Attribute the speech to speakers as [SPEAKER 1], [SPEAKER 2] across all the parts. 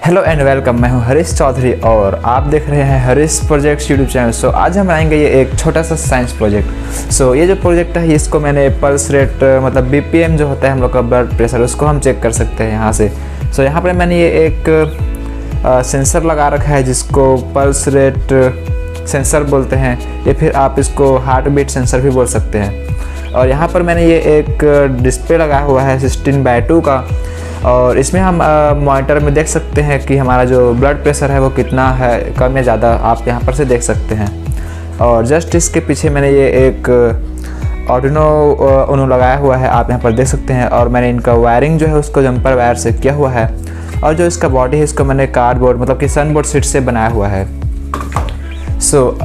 [SPEAKER 1] Hello and welcome. मैं हूं हरीश चौधरी और आप देख रहे हैं हरीश प्रोजेक्ट्स यूट्यूब चैनल। आज हम बनाएंगे ये एक छोटा सा साइंस प्रोजेक्ट। ये जो प्रोजेक्ट है इसको मैंने पल्स रेट मतलब बीपीएम जो होता है हम लोग का ब्लड प्रेशर, उसको हम चेक कर सकते हैं यहाँ से। यहाँ पर मैंने ये एक सेंसर लगा रखा है जिसको पल्स रेट सेंसर बोलते हैं, या फिर आप इसको हार्ट बीट सेंसर भी बोल सकते हैं। और यहाँ पर मैंने ये एक डिस्प्ले लगाया हुआ है 16:2 का, और इसमें हम मॉनिटर में देख सकते हैं कि हमारा जो ब्लड प्रेशर है वो कितना है, कम या ज़्यादा, आप यहाँ पर से देख सकते हैं। और जस्ट इसके पीछे मैंने ये एक आर्डिनो उनो लगाया हुआ है, आप यहाँ पर देख सकते हैं। और मैंने इनका वायरिंग जो है उसको जंपर वायर से किया हुआ है, और जो इसका बॉडी है इसको मैंने कार्डबोर्ड मतलब कि सनबोर्ड शीट से बनाया हुआ है।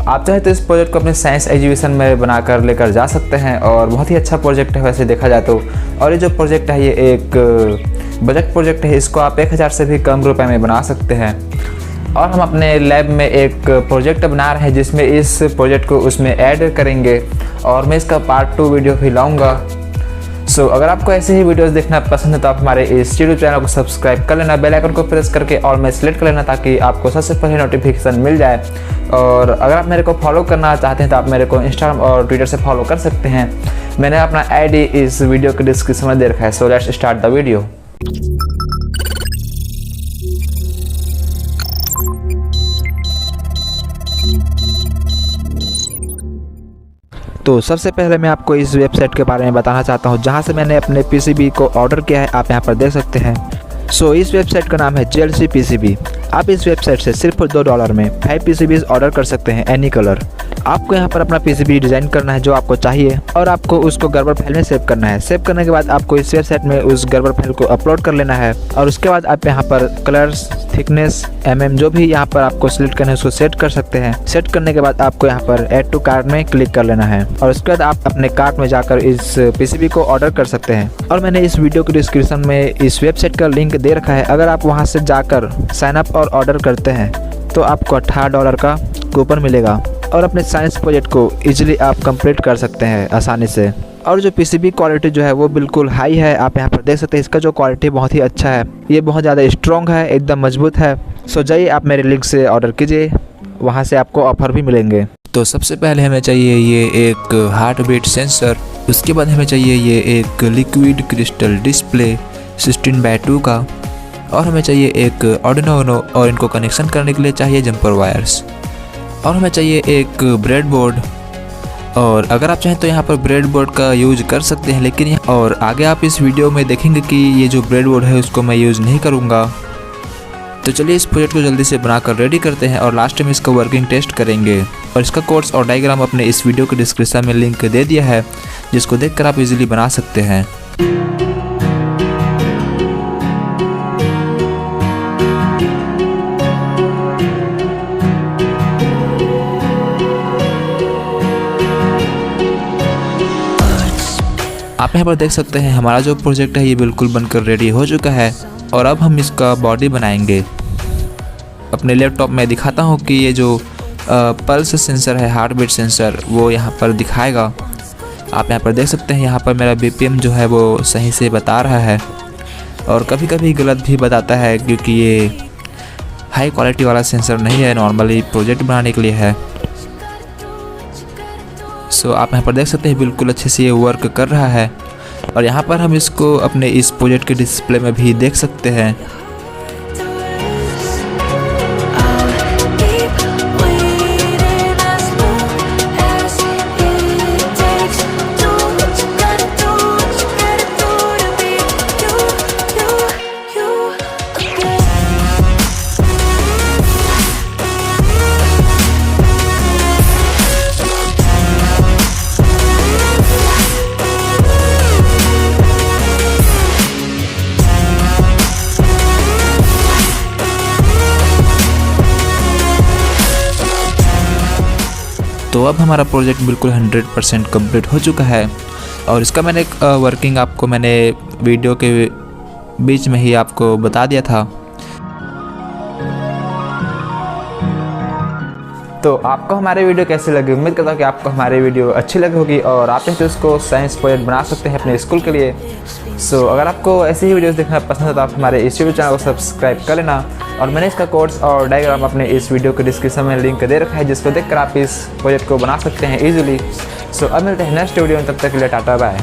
[SPEAKER 1] आप चाहे तो इस प्रोजेक्ट को अपने साइंस एग्जीबिशन में बनाकर लेकर जा सकते हैं, और बहुत ही अच्छा प्रोजेक्ट है वैसे देखा जाए तो। और ये जो प्रोजेक्ट है ये एक बजट प्रोजेक्ट है, इसको आप 1000 से भी कम रुपए में बना सकते हैं। और हम अपने लैब में एक प्रोजेक्ट बना रहे हैं जिसमें इस प्रोजेक्ट को उसमें ऐड करेंगे, और मैं इसका पार्ट 2 वीडियो भी लाऊंगा। अगर आपको ऐसे ही वीडियोस देखना पसंद है तो आप हमारे इस यूट्यूब चैनल को सब्सक्राइब कर लेना, बेल आइकन को प्रेस करके ऑल में सेलेक्ट कर लेना, ताकि आपको सबसे पहले नोटिफिकेशन मिल जाए। और अगर आप मेरे को फॉलो करना चाहते हैं तो आप मेरे को इंस्टाग्राम और ट्विटर से फॉलो कर सकते हैं। मैंने अपना आईडी इस वीडियो के डिस्क्रिप्शन में दे रखा है। Let's start the video. तो सबसे पहले मैं आपको इस वेबसाइट के बारे में बताना चाहता हूं जहां से मैंने अपने पीसीबी को ऑर्डर किया है, आप यहां पर देख सकते हैं। इस वेबसाइट का नाम है JLC PCB। आप इस वेबसाइट से सिर्फ $2 में 5 PCBs ऑर्डर कर सकते हैं, एनी कलर। आपको यहाँ पर अपना PCB डिज़ाइन करना है जो आपको चाहिए, और आपको उसको गड़बड़ फाइल में सेव करना है। सेव करने के बाद आपको इस वेबसाइट में उस गड़बड़ फाइल को अपलोड कर लेना है, और उसके बाद आप यहाँ पर कलर्स, थिकनेस, जो भी यहाँ पर आपको सिलेक्ट करना है उसको सेट कर सकते हैं। सेट करने के बाद आपको यहाँ पर ऐड टू कार्ट में क्लिक कर लेना है, और उसके बाद आप अपने कार्ट में जाकर इस PCB को ऑर्डर कर सकते हैं। और मैंने इस वीडियो के डिस्क्रिप्शन में इस वेबसाइट का लिंक दे रखा है। अगर आप वहाँ से जाकर साइन अप और ऑर्डर करते हैं तो आपको $18 का कूपन मिलेगा, और अपने साइंस प्रोजेक्ट को इजीली आप कंप्लीट कर सकते हैं आसानी से। और जो PCB क्वालिटी जो है वो बिल्कुल हाई है, आप यहाँ पर देख सकते हैं। इसका जो क्वालिटी बहुत ही अच्छा है, ये बहुत ज़्यादा स्ट्रॉन्ग है, एकदम मजबूत है। जाइए आप मेरे लिंक से ऑर्डर कीजिए, वहाँ से आपको ऑफर भी मिलेंगे। तो सबसे पहले हमें चाहिए ये एक हार्ट बीट सेंसर, उसके बाद हमें चाहिए ये एक लिक्विड क्रिस्टल डिस्प्ले 16:2 का, और हमें चाहिए एक आर्डिनो उनो, और इनको कनेक्शन करने के लिए चाहिए जंपर वायर्स, और हमें चाहिए एक ब्रेड बोर्ड। और अगर आप चाहें तो यहाँ पर ब्रेड बोर्ड का यूज कर सकते हैं, लेकिन और आगे आप इस वीडियो में देखेंगे कि ये जो ब्रेड बोर्ड है उसको मैं यूज़ नहीं करूँगा। तो चलिए इस प्रोजेक्ट को जल्दी से बनाकर रेडी करते हैं, और लास्ट में इसका वर्किंग टेस्ट करेंगे। और इसका कोड्स और डायग्राम अपने इस वीडियो के डिस्क्रिप्शन में लिंक दे दिया है, जिसको देखकर आप इजीली बना सकते हैं। आप यहाँ पर देख सकते हैं हमारा जो प्रोजेक्ट है ये बिल्कुल बनकर रेडी हो चुका है, और अब हम इसका बॉडी बनाएंगे। अपने लैपटॉप में दिखाता हूँ कि ये जो पल्स सेंसर है, हार्ट बीट सेंसर, वो यहाँ पर दिखाएगा। आप यहाँ पर देख सकते हैं, यहाँ पर मेरा BPM जो है वो सही से बता रहा है, और कभी कभी गलत भी बताता है, क्योंकि ये हाई क्वालिटी वाला सेंसर नहीं है, नॉर्मली प्रोजेक्ट बनाने के लिए है। आप यहाँ पर देख सकते हैं बिल्कुल अच्छे से ये वर्क कर रहा है, और यहाँ पर हम इसको अपने इस प्रोजेक्ट के डिस्प्ले में भी देख सकते हैं। तो अब हमारा प्रोजेक्ट बिल्कुल 100% कंप्लीट हो चुका है, और इसका मैंने वर्किंग आपको मैंने वीडियो के बीच में ही आपको बता दिया था। तो आपको हमारी वीडियो कैसी लगी, उम्मीद करता हूँ कि आपको हमारी वीडियो अच्छी लगी होगी और आप तो इसको साइंस प्रोजेक्ट बना सकते हैं अपने स्कूल के लिए। सो अगर आपको ऐसी ही वीडियोस देखना पसंद है तो आप हमारे इस यूट्यूब चैनल को सब्सक्राइब कर लेना। और मैंने इसका कोड्स और डायग्राम अपने इस वीडियो के डिस्क्रिप्शन में लिंक दे रखा है, जिसको देखकर आप इस प्रोजेक्ट को बना सकते हैं ईजिली। सो अब मिलते हैं नेक्स्ट वीडियो में, तब तक के लिए टाटा बाय।